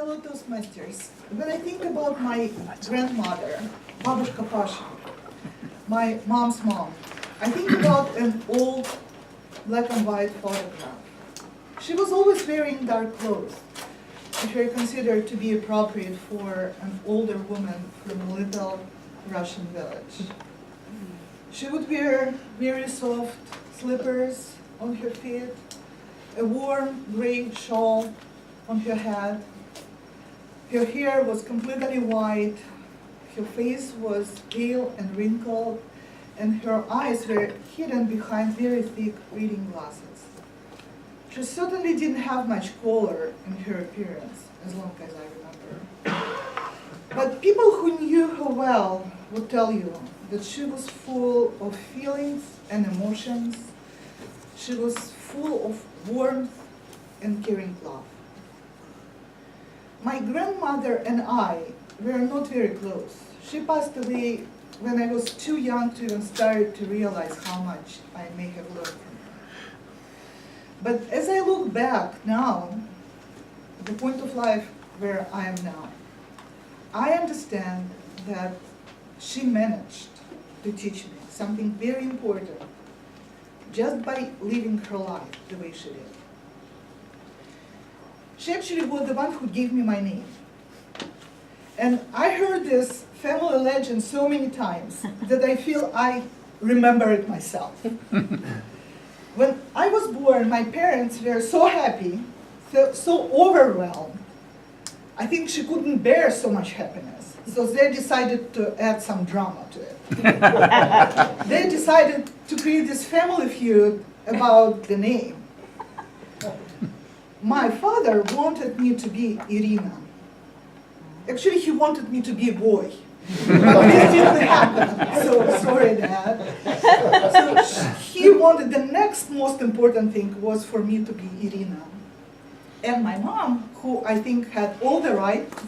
Hello, Toastmasters. When I think about my grandmother, Babushka Pasha, my mom's mom, I think about an old black and white photograph. She was always wearing dark clothes, which were considered to be appropriate for an older woman from a little Russian village. She would wear very soft slippers on her feet, a warm gray shawl on her head. Her hair was completely white, her face was pale and wrinkled, and her eyes were hidden behind very thick reading glasses. She certainly didn't have much color in her appearance, as long as I remember. But people who knew her well would tell you that she was full of feelings and emotions. She was full of warmth and caring love. My grandmother and I were not very close. She passed away when I was too young to even start to realize how much I may have learned from her. But as I look back now, at the point of life where I am now, I understand that she managed to teach me something very important just by living her life the way she did. She actually was the one who gave me my name. And I heard this family legend so many times that I feel I remember it myself. When I was born, my parents were so happy, so overwhelmed. I think she couldn't bear so much happiness. So they decided to add some drama to it. They decided to create this family feud about the name. My father wanted me to be Irina. Actually, he wanted me to be a boy. But this didn't happen, so sorry, Dad. So he wanted, the next most important thing was for me to be Irina. And my mom, who I think had all the right to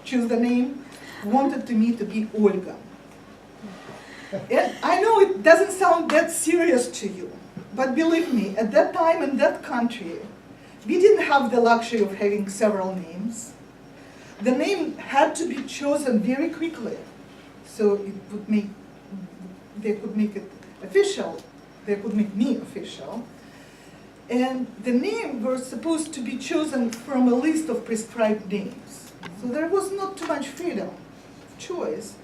choose the name, wanted me to be Olga. And I know it doesn't sound that serious to you, but believe me, at that time in that country, we didn't have the luxury of having several names. The name had to be chosen very quickly, so they could make it official, they could make me official. And the name was supposed to be chosen from a list of prescribed names. So there was not too much freedom of choice.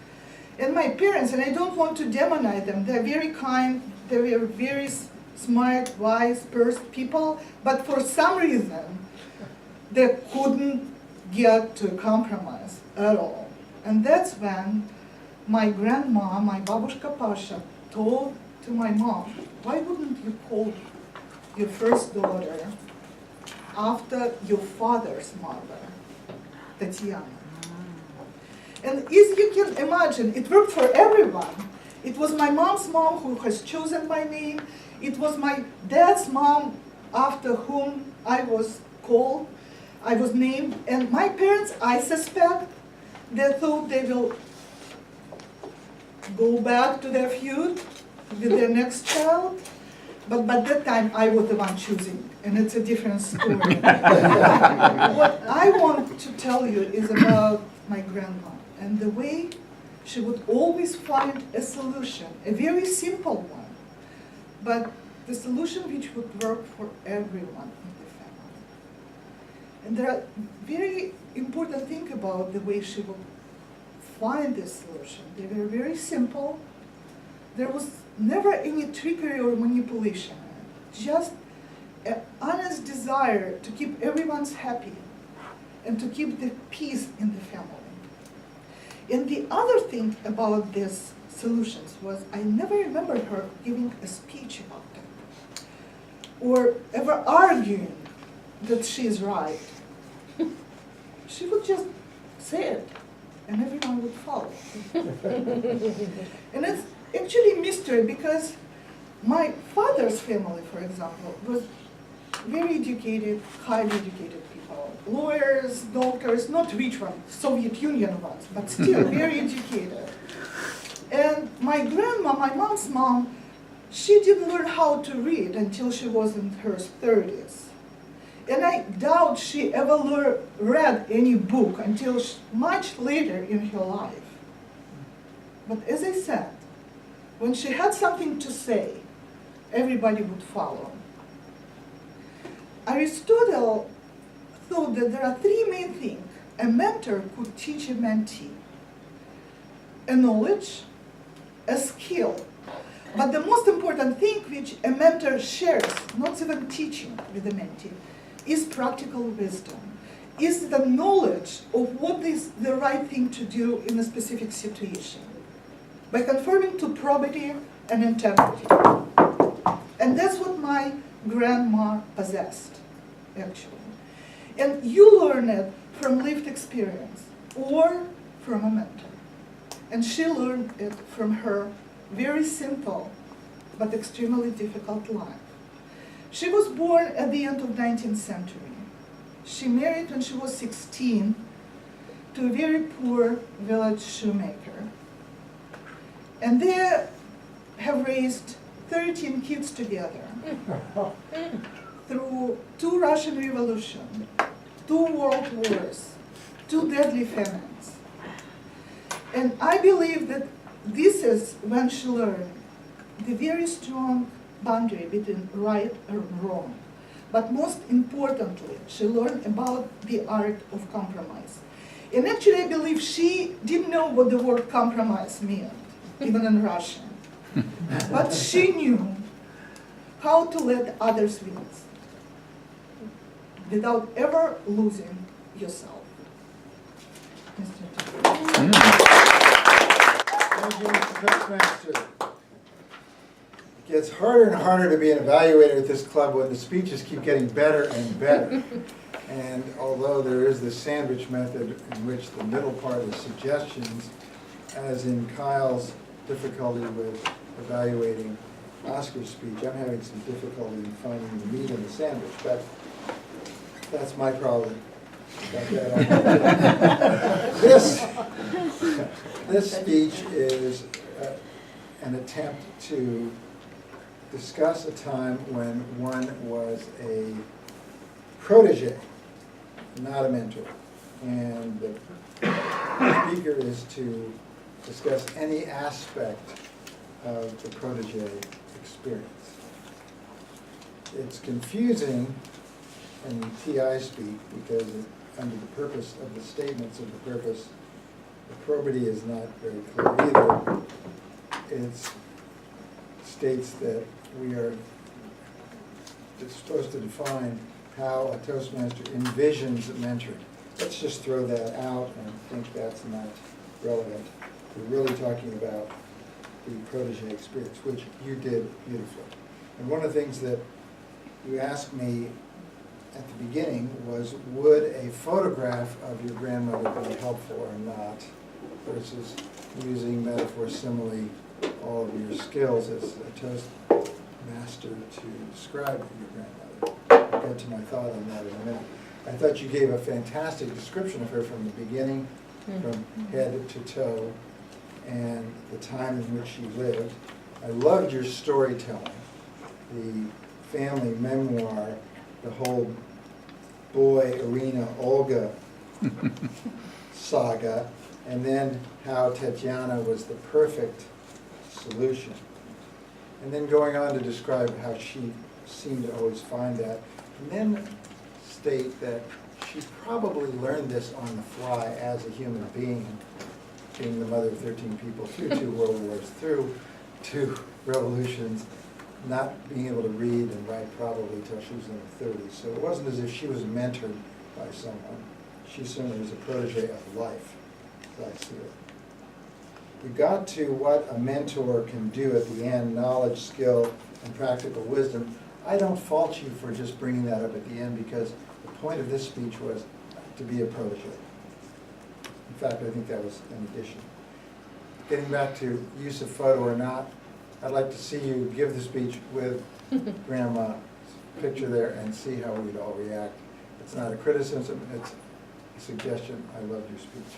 And my parents, and I don't want to demonize them, they're very kind, they were very smart, wise people, but for some reason, they couldn't get to a compromise at all. And that's when my grandma, my Babushka Pasha, told to my mom, why wouldn't you call your first daughter after your father's mother, Tatiana? And as you can imagine, it worked for everyone. It was my mom's mom who has chosen my name. It was my dad's mom after whom I was called, I was named. And my parents, I suspect, they thought they will go back to their feud with their next child. But by that time, I was the one choosing, and it's a different story. What I want to tell you is about my grandma and the way she would always find a solution, a very simple one, but the solution which would work for everyone in the family. And there are very important things about the way she would find this solution. They were very simple. There was never any trickery or manipulation, just an honest desire to keep everyone happy and to keep the peace in the family. And the other thing about these solutions was I never remembered her giving a speech about it or ever arguing that she is right. She would just say it and everyone would follow. And it's actually a mystery because my father's family, for example, was very educated, highly educated people. Lawyers, doctors, not rich ones, Soviet Union ones, but still very educated. And my grandma, my mom's mom, she didn't learn how to read until she was in her 30s. And I doubt she ever read any book until much later in her life. But as I said, when she had something to say, everybody would follow. Aristotle thought that there are three main things a mentor could teach a mentee: a knowledge, a skill, but the most important thing which a mentor shares, not even teaching with the mentee, is practical wisdom, is the knowledge of what is the right thing to do in a specific situation, by conforming to probity and integrity. And that's what my grandma possessed, actually. And you learn it from lived experience or from a mentor. And she learned it from her very simple but extremely difficult life. She was born at the end of 19th century. She married when she was 16 to a very poor village shoemaker. And they have raised 13 kids together through 2 Russian revolutions, 2 world wars, 2 deadly famines. And I believe that this is when she learned the very strong boundary between right and wrong. But most importantly, she learned about the art of compromise. And actually, I believe she didn't know what the word compromise meant, even in Russian. But she knew how to let others win without ever losing yourself. Mr. Thank you, Mr. Toastmaster. It gets harder and harder to be an evaluator at this club when the speeches keep getting better and better. And although there is the sandwich method in which the middle part is suggestions, as in Kyle's difficulty with evaluating Oscar's speech, I'm having some difficulty in finding the meat in the sandwich, but that's my problem. This speech is an attempt to discuss a time when one was a protege, not a mentor. And the speaker is to discuss any aspect of the protege experience. It's confusing in TI speak because under the purpose of the statements of the purpose, the probity is not very clear either. It states that we are supposed to define how a Toastmaster envisions mentoring. Let's just throw that out and think that's not relevant. We're really talking about the protege experience, which you did beautifully. And one of the things that you asked me at the beginning was, would a photograph of your grandmother be helpful or not, versus using metaphor, simile, all of your skills as a Toastmaster to describe your grandmother. I'll get to my thought on that in a minute. I thought you gave a fantastic description of her from the beginning, from head to toe, and the time in which she lived. I loved your storytelling, the family memoir, the whole boy, Irina, Olga saga, and then how Tatiana was the perfect solution. And then going on to describe how she seemed to always find that, and then state that she probably learned this on the fly as a human being, being the mother of 13 people through 2 world wars, through 2 revolutions, not being able to read and write probably until she was in her 30s. So it wasn't as if she was mentored by someone. She certainly was a protege of life, as I see it. We got to what a mentor can do at the end, knowledge, skill, and practical wisdom. I don't fault you for just bringing that up at the end, because the point of this speech was to be a protege. In fact, I think that was an addition. Getting back to use of photo or not, I'd like to see you give the speech with Grandma's picture there and see how we'd all react. It's not a criticism, it's a suggestion. I loved your speech.